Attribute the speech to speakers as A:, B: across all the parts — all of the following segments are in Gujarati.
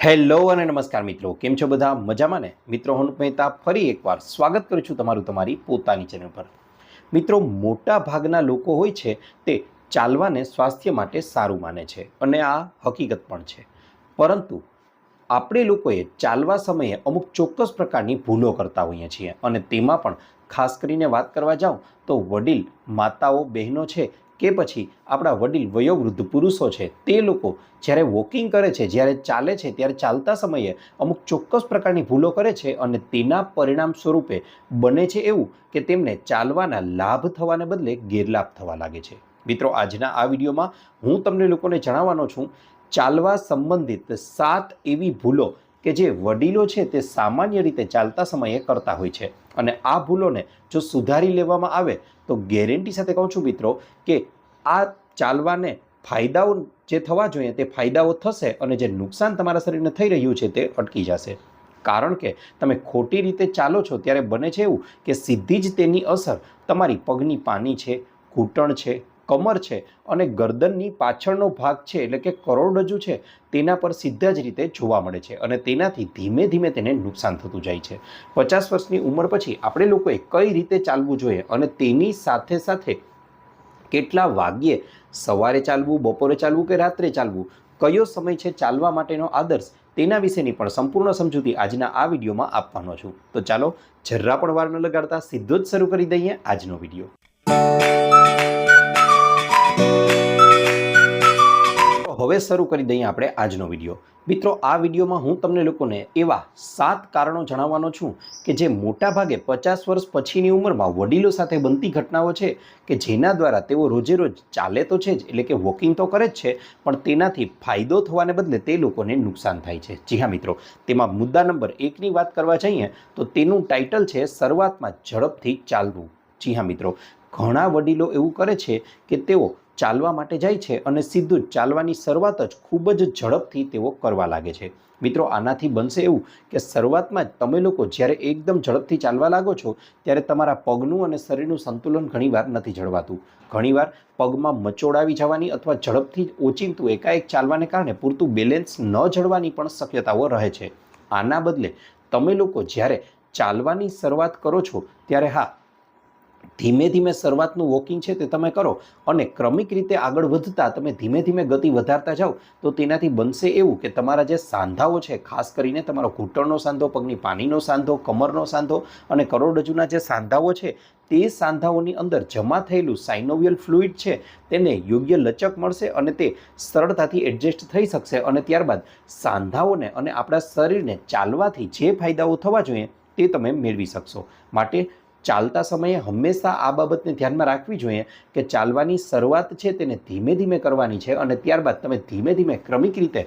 A: હેલો અને નમસ્કાર મિત્રો, કેમ છો બધા? મજામાં ને? મિત્રો, હું મહેતા ફરી એકવાર સ્વાગત કરું છું તમારી પોતાની ચેનલ પર. મિત્રો, મોટા ભાગના લોકો હોય છે તે ચાલવાને સ્વાસ્થ્ય માટે સારું માને છે અને આ હકીકત પણ છે. પરંતુ આપણે લોકોએ ચાલવા સમયે અમુક ચોક્કસ પ્રકારની ભૂલો કરતા હોઈએ છીએ અને તેમાં પણ ખાસ કરીને વાત કરવા જાઉં તો વડીલ માતાઓ બહેનો છે કે પછી આપણા વડીલ વયોવૃદ્ધ પુરુષો છે, તે લોકો જ્યારે વોકિંગ કરે છે, જ્યારે ચાલે છે, ત્યારે ચાલતા સમયે અમુક ચોક્કસ પ્રકારની ભૂલો કરે છે અને તેના પરિણામ સ્વરૂપે બને છે એવું કે તેમને ચાલવાના લાભ થવાને બદલે ગેરલાભ થવા લાગે છે. મિત્રો, આજના આ વિડીયોમાં હું તમને લોકોને જણાવવાનો છું ચાલવા સંબંધિત 7 એવી ભૂલો કે જે વડીલો છે તે સામાન્ય રીતે ચાલતા સમયે કરતા હોય છે અને આ ભૂલોને જો સુધારી લેવામાં આવે તો ગેરંટી સાથે કહું છું મિત્રો કે આ ચાલવાને ફાયદાઓ જે થવા જોઈએ તે ફાયદાઓ થશે અને જે નુકસાન તમારા શરીરને થઈ રહ્યું છે તે અટકી જશે. કારણ કે તમે ખોટી રીતે ચાલો છો ત્યારે બને છે એવું કે સીધી જ તેની અસર તમારી પગની પાની છે, ઘૂંટણ છે, કમર છે અને ગરદનની પાછળનો ભાગ છે એટલે કે કરોડરજ્જુ છે તેના પર સીધા જ રીતે જોવા મળે છે અને તેનાથી ધીમે ધીમે તેને નુકસાન થતું જાય છે. 50 વર્ષની ઉંમર પછી આપણે લોકોએ કઈ રીતે ચાલવું જોઈએ અને તેની સાથે સાથે કેટલા વાગ્યે સવારે ચાલવું, બપોરે ચાલવું કે રાત્રે ચાલવું, કયો સમય છે ચાલવા માટેનો આદર્શ, તેના વિશેની પણ સંપૂર્ણ સમજૂતી આજના આ વિડીયોમાં આપવાનો છું. તો ચાલો જરા પણ વાર ન લગાડતા સીધો જ શરૂ કરી દઈએ આજનો વિડીયો. હવે શરૂ કરી દઈએ આપણે આજનો વિડીયો. મિત્રો, આ વિડીયોમાં હું તમને લોકોને એવા 7 કારણો જણાવવાનો છું કે જે મોટાભાગે 50 વર્ષ પછીની ઉંમરમાં વડીલો સાથે બનતી ઘટનાઓ છે કે જેના દ્વારા તેઓ રોજે રોજ ચાલે તો છે જ, એટલે કે વોકિંગ તો કરે જ છે, પણ તેનાથી ફાયદો થવાને બદલે તે લોકોને નુકસાન થાય છે. જી હા મિત્રો, તેમાં મુદ્દા નંબર 1ની વાત કરવા જઈએ તો તેનું ટાઇટલ છે શરૂઆતમાં ઝડપથી ચાલવું. જી હા મિત્રો, ઘણા વડીલો એવું કરે છે કે તેઓ ચાલવા માટે જાય છે અને સીધું જ ચાલવાની શરૂઆત જ ખૂબ જ ઝડપથી તેઓ કરવા લાગે છે. મિત્રો, આનાથી બનશે એવું કે શરૂઆતમાં જ તમે લોકો જ્યારે એકદમ ઝડપથી ચાલવા લાગો છો ત્યારે તમારા પગનું અને શરીરનું સંતુલન ઘણીવાર નથી જળવાતું. ઘણીવાર પગમાં મચોડ આવી જવાની અથવા ઝડપથી ઓચિંતું એકાએક ચાલવાને કારણે પૂરતું બેલેન્સ ન જળવાની પણ શક્યતાઓ રહે છે. આના બદલે તમે લોકો જ્યારે ચાલવાની શરૂઆત કરો છો ત્યારે હા, ધીમે ધીમે શરૂઆતનું વોકિંગ છે તે તમે કરો અને ક્રમિક રીતે આગળ વધતા તમે ધીમે ધીમે ગતિ વધારતા જાઓ તો તેનાથી બનશે એવું કે તમારા જે સાંધાઓ છે, ખાસ કરીને તમારો ઘૂંટણનો સાંધો, પગની પાનીનો સાંધો, કમરનો સાંધો અને કરોડરજ્જુના જે સાંધાઓ છે તે સાંધાઓની અંદર જમા થયેલું સાઇનોવિયલ ફ્લુઇડ છે તેને યોગ્ય લચક મળશે અને તે સરળતાથી એડજસ્ટ થઈ શકશે અને ત્યારબાદ સાંધાઓને અને આપણા શરીરને ચાલવાથી જે ફાયદાઓ થવા જોઈએ તે તમે મેળવી શકશો. માટે ચાલતા સમયે હંમેશા આ બાબતને ધ્યાનમાં રાખવી જોઈએ કે ચાલવાની શરૂઆત છે તેને ધીમે ધીમે કરવાની છે અને ત્યારબાદ તમે ધીમે ધીમે ક્રમિક રીતે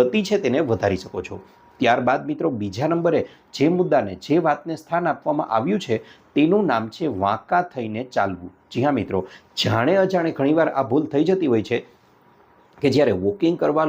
A: ગતિ છે તેને વધારી શકો છો. ત્યારબાદ મિત્રો, બીજા નંબરે જે મુદ્દાને, જે વાતને સ્થાન આપવામાં આવ્યું છે તેનું નામ છે વાંકા થઈને ચાલવું. જી હા મિત્રો, જાણે અજાણે ઘણીવાર આ ભૂલ થઈ જતી હોય છે કે જ્યારે વોકિંગ કરવા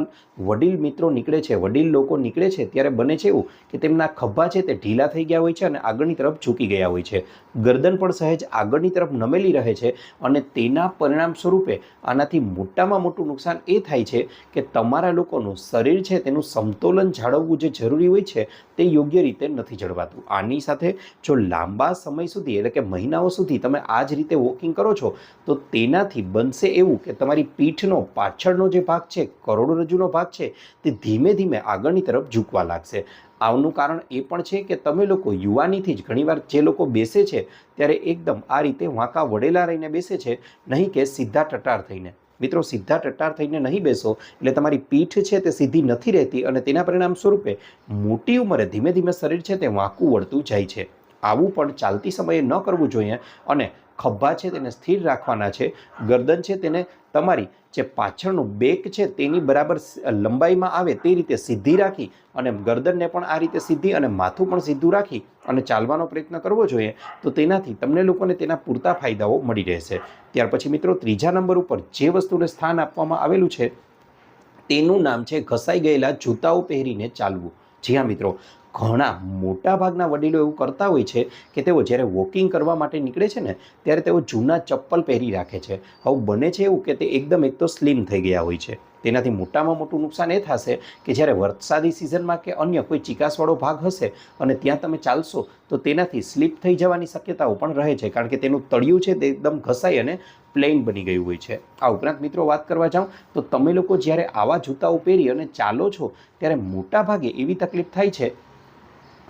A: વડીલ મિત્રો નીકળે છે, વડીલ લોકો નીકળે છે ત્યારે બને છે એવું કે તેમના ખભા છે તે ઢીલા થઈ ગયા હોય છે અને આગળની તરફ ઝૂકી ગયા હોય છે. ગરદન પણ સહેજ આગળની તરફ નમેલી રહે છે અને તેના પરિણામ સ્વરૂપે આનાથી મોટામાં મોટું નુકસાન એ થાય છે કે તમારા લોકોનું શરીર છે તેનું સમતોલન જાળવવું જે જરૂરી હોય છે તે યોગ્ય રીતે નથી જળવાતું. આની સાથે જો લાંબા સમય સુધી એટલે કે મહિનાઓ સુધી તમે આ જ રીતે વોકિંગ કરો છો તો તેનાથી બનશે એવું કે તમારી પીઠનો પાછળનો જે ભાગ છે, કરોડરજ્જુનો ભાગ છે, તે ધીમે ધીમે આગળની તરફ ઝૂકવા લાગશે. આનું કારણ એ પણ છે કે તમે લોકો યુવાનીથી જ ઘણીવાર જે લોકો બેસે છે ત્યારે એકદમ આ રીતે વાંકા વળેલા રહીને બેસે છે, નહીં કે સીધા ટટાર થઈને. મિત્રો, સીધા ટટાર થઈને નહીં બેસો એટલે તમારી પીઠ છે તે સીધી નથી રહેતી અને તેના પરિણામ સ્વરૂપે મોટી ઉંમરે ધીમે ધીમે શરીર છે તે વાંકું વળતું જાય છે. આવું પણ ચાલતી સમયે ન કરવું જોઈએ અને ખભા છે તેને સ્થિર રાખવાના છે. ગરદન છે તેને તમારી જે પાછળનું બેક છે તેની બરાબર લંબાઈમાં આવે તે રીતે સીધી રાખી અને ગરદનને પણ આ રીતે સીધી અને માથું પણ સીધું રાખી અને ચાલવાનો પ્રયત્ન કરવો જોઈએ તો તેનાથી તમને લોકોને તેના પૂરતા ફાયદાઓ મળી રહેશે. ત્યાર પછી મિત્રો, ત્રીજા નંબર ઉપર જે વસ્તુને સ્થાન આપવામાં આવેલું છે તેનું નામ છે ઘસાઈ ગયેલા જૂતાઓ પહેરીને ચાલવું. જી હા મિત્રો, ઘણા મોટાભાગના વડીલો એવું કરતા હોય છે કે તેઓ જ્યારે વોકિંગ કરવા માટે નીકળે છે ને ત્યારે તેઓ જૂના ચપ્પલ પહેરી રાખે છે. હવે બને છે એવું કે તે એકદમ એક તો સ્લિમ થઈ ગયા હોય છે તેનાથી મોટામાં મોટું નુકસાન એ થશે કે જ્યારે વરસાદી સિઝનમાં કે અન્ય કોઈ ચીકાશવાળો ભાગ હશે અને ત્યાં તમે ચાલશો તો તેનાથી સ્લીપ થઈ જવાની શક્યતાઓ પણ રહે છે, કારણ કે તેનું તળિયું છે તે એકદમ ઘસાઈ અને પ્લેન બની ગયું હોય છે. આ ઉપરાંત મિત્રો વાત કરવા જાઉં તો તમે લોકો જ્યારે આવા જૂતાઓ પહેરી અને ચાલો છો ત્યારે મોટા ભાગે એવી તકલીફ થાય છે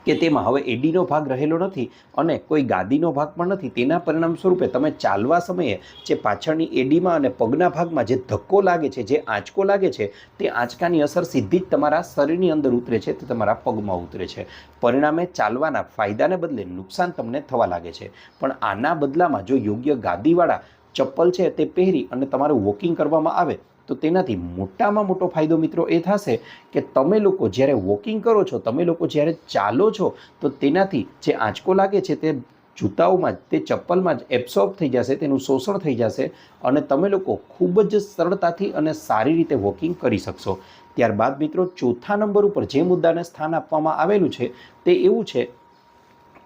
A: કે તેમાં હવે એડીનો ભાગ રહેલો નથી અને કોઈ ગાદીનો ભાગ પણ નથી. તેના પરિણામ સ્વરૂપે તમે ચાલવા સમયે જે પાછળની એડીમાં અને પગના ભાગમાં જે ધક્કો લાગે છે, જે આંચકો લાગે છે, તે આંચકાની અસર સીધી જ તમારા શરીરની અંદર ઉતરે છે, તે તમારા પગમાં ઉતરે છે. પરિણામે ચાલવાના ફાયદાને બદલે નુકસાન તમને થવા લાગે છે. પણ આના બદલામાં જો યોગ્ય ગાદીવાળા ચપ્પલ છે તે પહેરી અને તમારું વોકિંગ કરવામાં આવે તો તેનાથી મોટામાં મોટો ફાયદો મિત્રો એ થશે કે તમે લોકો જ્યારે વોકિંગ કરો છો, તમે લોકો જ્યારે ચાલો છો તો તેનાથી જે આંચકો લાગે છે તે જૂતાઓમાં જ, તે ચપ્પલમાં જ એબ્સોર્બ થઈ જશે, તેનું શોષણ થઈ જશે અને તમે લોકો ખૂબ જ સરળતાથી અને સારી રીતે વોકિંગ કરી શકશો. ત્યારબાદ મિત્રો ચોથા નંબર ઉપર જે મુદ્દાને સ્થાન આપવામાં આવેલું છે તે એવું છે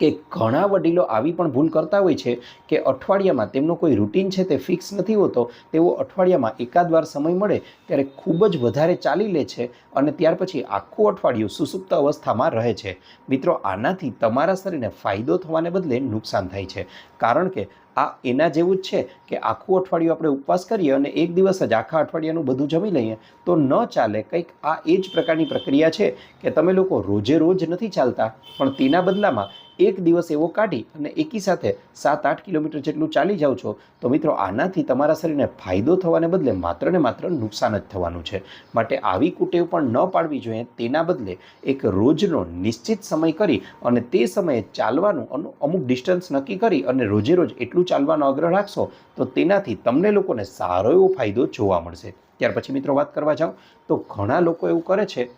A: કે ઘણા વડીલો આવી પણ ભૂલ કરતા હોય છે કે અઠવાડિયામાં તેમનો કોઈ રૂટીન છે તે ફિક્સ નથી હોતો. તેઓ અઠવાડિયામાં એકાદ વાર સમય મળે ત્યારે ખૂબ જ વધારે ચાલી લે છે અને ત્યાર પછી આખું અઠવાડિયું સુસુપ્ત અવસ્થામાં રહે છે. મિત્રો, આનાથી તમારા શરીરને ફાયદો થવાને બદલે નુકસાન થાય છે, કારણ કે આ એના જેવું જ છે કે આખું અઠવાડિયું આપણે ઉપવાસ કરીએ અને એક દિવસ જ આખા અઠવાડિયાનું બધું જમી લઈએ તો ન ચાલે. કંઈક આ એ જ પ્રકારની પ્રક્રિયા છે કે તમે લોકો રોજે રોજ નથી ચાલતા, પણ તેના બદલામાં એક દિવસ એવો કાઢી અને એકી સાથે 7-8 કિલોમીટર જેટલું ચાલી જાઓ છો તો મિત્રો આનાથી તમારા શરીરને ફાયદો થવાને બદલે માત્ર ને માત્ર નુકસાન જ થવાનું છે. માટે આવી કુટેવ પણ ન પાડવી જોઈએ. તેના બદલે એક રોજનો નિશ્ચિત સમય કરી અને તે સમયે ચાલવાનું અમુક ડિસ્ટન્સ નક્કી કરી અને રોજે રોજ એટલું ચાલવાનો આગ્રહ રાખશો તો તેનાથી તમને લોકોને સારો એવો ફાયદો જોવા મળશે. ત્યાર પછી મિત્રો વાત કરવા જાઉં તો ઘણા લોકો એવું કરે છે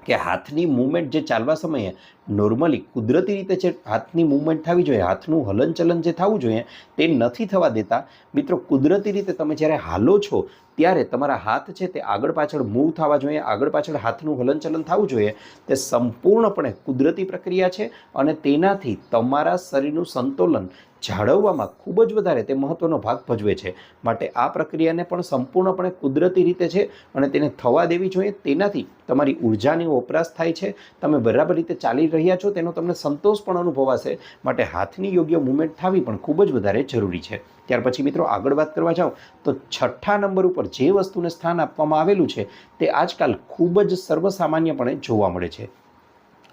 A: કે હાથની મૂવમેન્ટ જે ચાલવા સમયે નોર્મલી કુદરતી રીતે જે હાથની મૂવમેન્ટ થવી જોઈએ, હાથનું હલનચલન જે થવું જોઈએ તે નથી થવા દેતા. મિત્રો, કુદરતી રીતે તમે જ્યારે હાલો છો ત્યારે તમારા હાથ છે તે આગળ પાછળ મૂવ થવા જોઈએ, આગળ પાછળ હાથનું હલનચલન થવું જોઈએ. તે સંપૂર્ણપણે કુદરતી પ્રક્રિયા છે અને તેનાથી તમારા શરીરનું સંતુલન જાળવવામાં ખૂબ જ વધારે તે મહત્ત્વનો ભાગ ભજવે છે. માટે આ પ્રક્રિયાને પણ સંપૂર્ણપણે કુદરતી રીતે છે અને તેને થવા દેવી જોઈએ. તેનાથી તમારી ઉર્જાની વપરાશ થાય છે, તમે બરાબર રીતે ચાલી રહ્યા છો તેનો તમને સંતોષ પણ અનુભવાશે. માટે હાથની યોગ્ય મૂવમેન્ટ થવી પણ ખૂબ જ વધારે જરૂરી છે. ત્યાર પછી મિત્રો આગળ વાત કરવા જાઉં તો છઠ્ઠા નંબર ઉપર જે વસ્તુને સ્થાન આપવામાં આવેલું છે તે આજકાલ ખૂબ જ સર્વસામાન્યપણે જોવા મળે છે.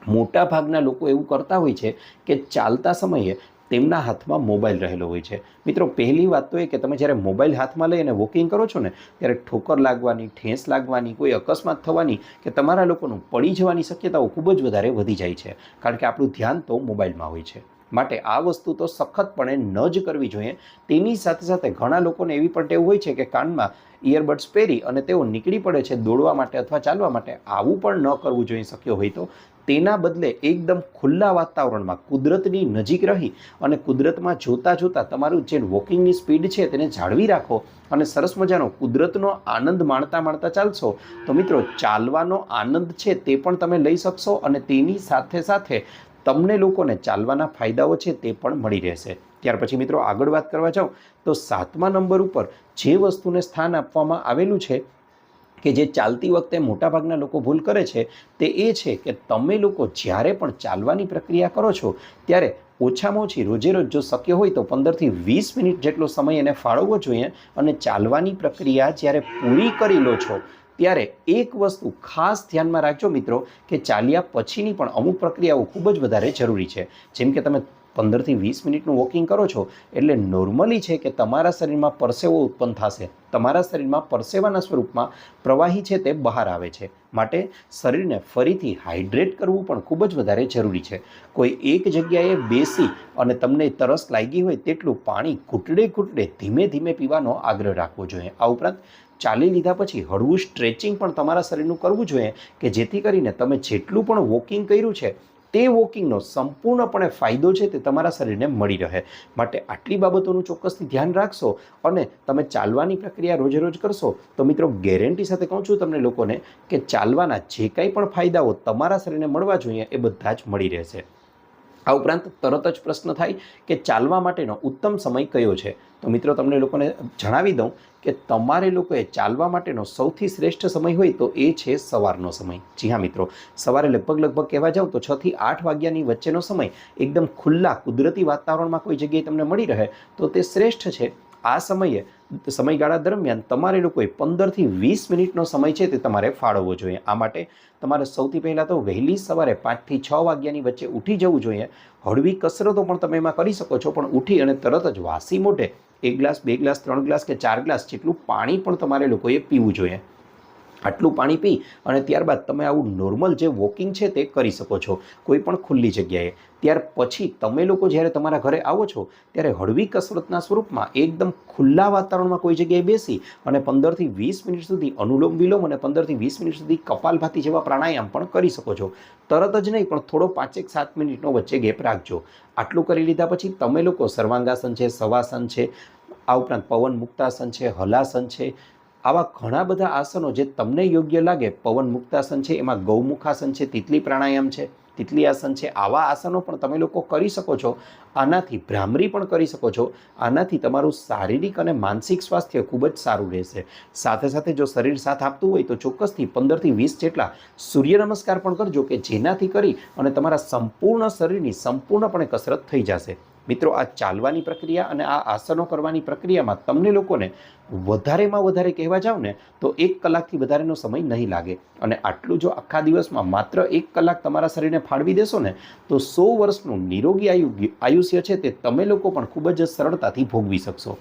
A: મોટા ભાગના લોકો એવું કરતા હોય છે કે ચાલતા સમયે તેમના હાથમાં મોબાઈલ રહેલો હોય છે. મિત્રો, પહેલી વાત તો એ કે તમે જ્યારે મોબાઈલ હાથમાં લઈ અને વોકિંગ કરો છો ને ત્યારે ઠોકર લાગવાની, ઠેંસ લાગવાની, કોઈ અકસ્માત થવાની કે તમારા લોકોનું પડી જવાની શક્યતાઓ ખૂબ જ વધારે વધી જાય છે, કારણ કે આપણું ધ્યાન તો મોબાઈલમાં હોય છે. માટે આ વસ્તુ તો સખતપણે ન જ કરવી જોઈએ. તેની સાથે સાથે ઘણા લોકોને એવી પણ ટેવ હોય છે કે કાનમાં ઇયરબડ્સ પહેરી અને તેઓ નીકળી પડે છે દોડવા માટે અથવા ચાલવા માટે. આવું પણ ન કરવું જોઈએ શક્ય હોય તો. તેના બદલે એકદમ ખુલ્લા વાતાવરણમાં કુદરતની નજીક રહી અને કુદરતમાં જોતાં જોતાં તમારું જે વોકિંગની સ્પીડ છે તેને જાળવી રાખો અને સરસ મજાનો કુદરતનો આનંદ માણતા માણતા ચાલશો તો મિત્રો ચાલવાનો આનંદ છે તે પણ તમે લઈ શકશો અને તેની સાથે સાથે તમને લોકોને ચાલવાના ફાયદાઓ છે તે પણ મળી રહેશે. ત્યાર પછી મિત્રો આગળ વાત કરવા જાઉં તો 7મા નંબર ઉપર જે વસ્તુને સ્થાન આપવામાં આવેલું છે કે જે ચાલતી વખતે મોટાભાગના લોકો ભૂલ કરે છે તે એ છે કે તમે લોકો જ્યારે પણ ચાલવાની પ્રક્રિયા કરો છો ત્યારે ઓછામાં ઓછી રોજે રોજ જો શક્ય હોય તો 15થી 20 મિનિટ જેટલો સમય એને ફાળવવો જોઈએ. અને ચાલવાની પ્રક્રિયા જ્યારે પૂરી કરી લો છો ત્યારે એક વસ્તુ ખાસ ધ્યાનમાં રાખજો મિત્રો કે ચાલ્યા પછીની પણ અમુક પ્રક્રિયાઓ ખૂબ જ વધારે જરૂરી છે. જેમ કે તમે 15થી 20 મિનિટનું વોકિંગ કરો છો એટલે નોર્મલી છે કે તમારા શરીરમાં પરસેવો ઉત્પન્ન થશે, તમારા શરીરમાં પરસેવાના સ્વરૂપમાં પ્રવાહી છે તે બહાર આવે છે. માટે શરીરને ફરીથી હાઇડ્રેટ કરવું પણ ખૂબ જ વધારે જરૂરી છે. કોઈ એક જગ્યાએ બેસી અને તમને તરસ લાગી હોય તેટલું પાણી ઘૂંટડે ઘૂંટડે ધીમે ધીમે પીવાનો આગ્રહ રાખવો જોઈએ. આ ઉપરાંત ચાલી લીધા પછી હળવું સ્ટ્રેચિંગ પણ તમારા શરીરનું કરવું જોઈએ કે જેથી કરીને તમે જેટલું પણ વોકિંગ કર્યું છે તે વોકિંગનો સંપૂર્ણપણે ફાયદો છે તે તમારા શરીરને મળી રહે. માટે આટલી બાબતોનું ચોક્કસથી ધ્યાન રાખશો અને તમે ચાલવાની પ્રક્રિયા રોજે રોજ કરશો તો મિત્રો ગેરંટી સાથે કહું છું તમને લોકોને કે ચાલવાના જે કંઈ પણ ફાયદાઓ તમારા શરીરને મળવા જોઈએ એ બધા જ મળી રહેશે. આ ઉપરાંત તરત જ પ્રશ્ન થાય કે ચાલવા માટેનો ઉત્તમ સમય કયો છે? તો મિત્રો તમને લોકોને જણાવી દઉં કે તમારે લોકોએ ચાલવા માટેનો સૌથી શ્રેષ્ઠ સમય હોય તો એ છે સવારનો સમય. જી હા મિત્રો, સવારે લગભગ કહેવા જાઉં તો 6 થી 8 વાગ્યાની વચ્ચેનો સમય એકદમ ખુલ્લા કુદરતી વાતાવરણમાં કોઈ જગ્યાએ તમને મળી રહે તો તે શ્રેષ્ઠ છે. આ સમયગાળા દરમિયાન તમારે લોકોએ 15 થી 20 મિનિટનો સમય છે તે તમારે ફાળવવો જોઈએ. આ માટે તમારે સૌથી પહેલાં તો વહેલી સવારે 5 થી 6 વાગ્યાની વચ્ચે ઉઠી જવું જોઈએ. હળવી કસરતો પણ તમે એમાં કરી શકો છો, પણ ઉઠી અને તરત જ વાસી મોઢે 1 ગ્લાસ 2 ગ્લાસ 3 ગ્લાસ કે 4 ગ્લાસ જેટલું પાણી પણ તમારે લોકોએ પીવું જોઈએ. આટલું પાણી પી અને ત્યારબાદ તમે આવું નોર્મલ જે વોકિંગ છે તે કરી શકો છો કોઈ પણ ખુલ્લી જગ્યાએ. ત્યાર પછી તમે લોકો જ્યારે તમારા ઘરે આવો છો ત્યારે હળવી કસરતના સ્વરૂપમાં એકદમ ખુલ્લા વાતાવરણમાં કોઈ જગ્યાએ બેસી અને 15 થી 20 મિનિટ સુધી અનુલોમ વિલોમ અને 15 થી 20 મિનિટ સુધી કપાલભાતિ જેવા પ્રાણાયામ પણ કરી શકો છો. તરત જ નહીં, પણ થોડો 5-7 મિનિટનો વચ્ચે ગેપ રાખજો. આટલું કરી લીધા પછી તમે લોકો સર્વાંગાસન છે, શવાસન છે, આ ઉપરાંત પવન મુક્તાસન છે, હલાસન છે, આવા ઘણા બધા આસનો જે તમને યોગ્ય લાગે. પવન મુક્તાસન છે, એમાં ગૌમુખાસન છે, તિતલી પ્રાણાયામ છે, તિતલી આસન છે, આવા આસનો પણ તમે લોકો કરી શકો છો. આનાથી ભ્રામરી પણ કરી શકો છો. આનાથી તમારું શારીરિક અને માનસિક સ્વાસ્થ્ય ખૂબ જ સારું રહેશે. સાથે સાથે જો શરીર સાથ આપતું હોય તો ચોક્કસથી 15 થી 20 જેટલા સૂર્ય નમસ્કાર પણ કરજો કે જેનાથી કરી અને તમારા સંપૂર્ણ શરીરની સંપૂર્ણપણે કસરત થઈ જશે. મિત્રો, આ ચાલવાની પ્રક્રિયા અને આ આસનો કરવાની પ્રક્રિયામાં તમને લોકોને વધારેમાં વધારે કહેવા જાવ ને તો 1 કલાકથી વધારેનો સમય નહીં લાગે. અને આટલું જો આખા દિવસમાં માત્ર 1 કલાક તમારા શરીરને ફાળવી દેશો ને તો 100 વર્ષનું નિરોગી આયુષ્ય છે તે તમે લોકો પણ ખૂબ જ સરળતાથી ભોગવી શકશો.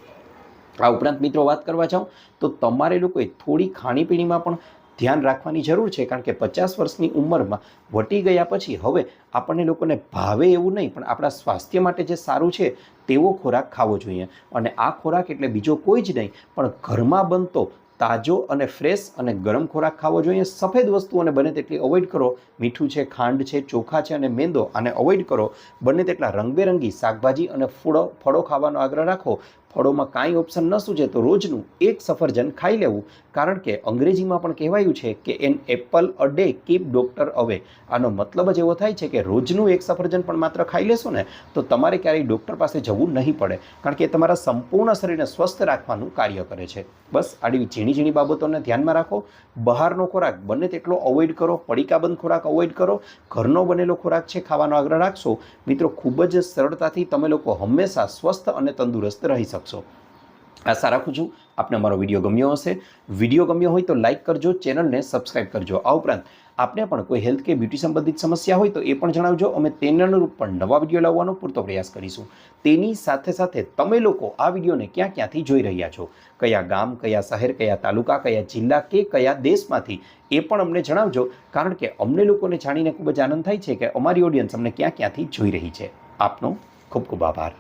A: આ ઉપરાંત મિત્રો વાત કરવા જાઉં તો તમારે લોકોએ થોડી ખાણીપીણીમાં પણ ધ્યાન રાખવાની જરૂર છે, કારણ કે 50 વર્ષની ઉંમરમાં વટી ગયા પછી હવે આપણને લોકોને ભાવે એવું નહીં, પણ આપણા સ્વાસ્થ્ય માટે જે સારું છે તેવો ખોરાક ખાવો જોઈએ. અને આ ખોરાક એટલે બીજો કોઈ જ નહીં પણ ઘરમાં બનતો તાજો અને ફ્રેશ અને ગરમ ખોરાક ખાવો જોઈએ. સફેદ વસ્તુઓને બને તેટલી અવોઇડ કરો. મીઠું છે, ખાંડ છે, ચોખા છે અને મેંદો આને અવોઇડ કરો. બને તેટલા રંગબેરંગી શાકભાજી અને ફળો ખાવાનો આગ્રહ રાખો. ફળોમાં કાંઈ ઓપ્શન ન સૂચે તો રોજનું 1 સફરજન ખાઈ લેવું, કારણ કે અંગ્રેજીમાં પણ કહેવાયું છે કે an apple a day keep doctor અવે. આનો મતલબ જ એવો થાય છે કે રોજનું 1 સફરજન પણ માત્ર ખાઈ લેશો ને તો તમારે ક્યારેય ડૉક્ટર પાસે જવું નહીં પડે, કારણ કે તમારા સંપૂર્ણ શરીરને સ્વસ્થ રાખવાનું કાર્ય કરે છે. બસ આવી ઝીણી બાબતોને ધ્યાનમાં રાખો. બહારનો ખોરાક બને તેટલો અવોઇડ કરો. પડીકાબંધ ખોરાક અવોઇડ કરો. ઘરનો બનેલો ખોરાક છે ખાવાનો આગ્રહ રાખશો મિત્રો, ખૂબ જ સરળતાથી તમે લોકો હંમેશા સ્વસ્થ અને તંદુરસ્ત રહી શકશો. આશા રાખું છું આપને અમારો વિડીયો ગમ્યો હશે. વિડીયો ગમ્યો હોય તો લાઇક કરજો, ચેનલને સબસ્ક્રાઇબ કરજો. આ ઉપરાંત આપને પણ કોઈ હેલ્થ કે બ્યુટી સંબંધિત સમસ્યા હોય તો એ પણ જણાવજો. અમે તેને અનુરૂપ પણ નવા વિડીયો લાવવાનો પૂરતો પ્રયાસ કરીશું. તેની સાથે સાથે તમે લોકો આ વિડીયોને ક્યાંથી જોઈ રહ્યા છો, કયા ગામ, કયા શહેર, કયા તાલુકા, કયા જિલ્લા કે કયા દેશમાંથી, એ પણ અમને જણાવજો, કારણ કે અમને લોકોને જાણીને ખૂબ જ આનંદ થાય છે કે અમારી ઓડિયન્સ અમને ક્યાંથી જોઈ રહી છે. આપનો ખૂબ ખૂબ આભાર.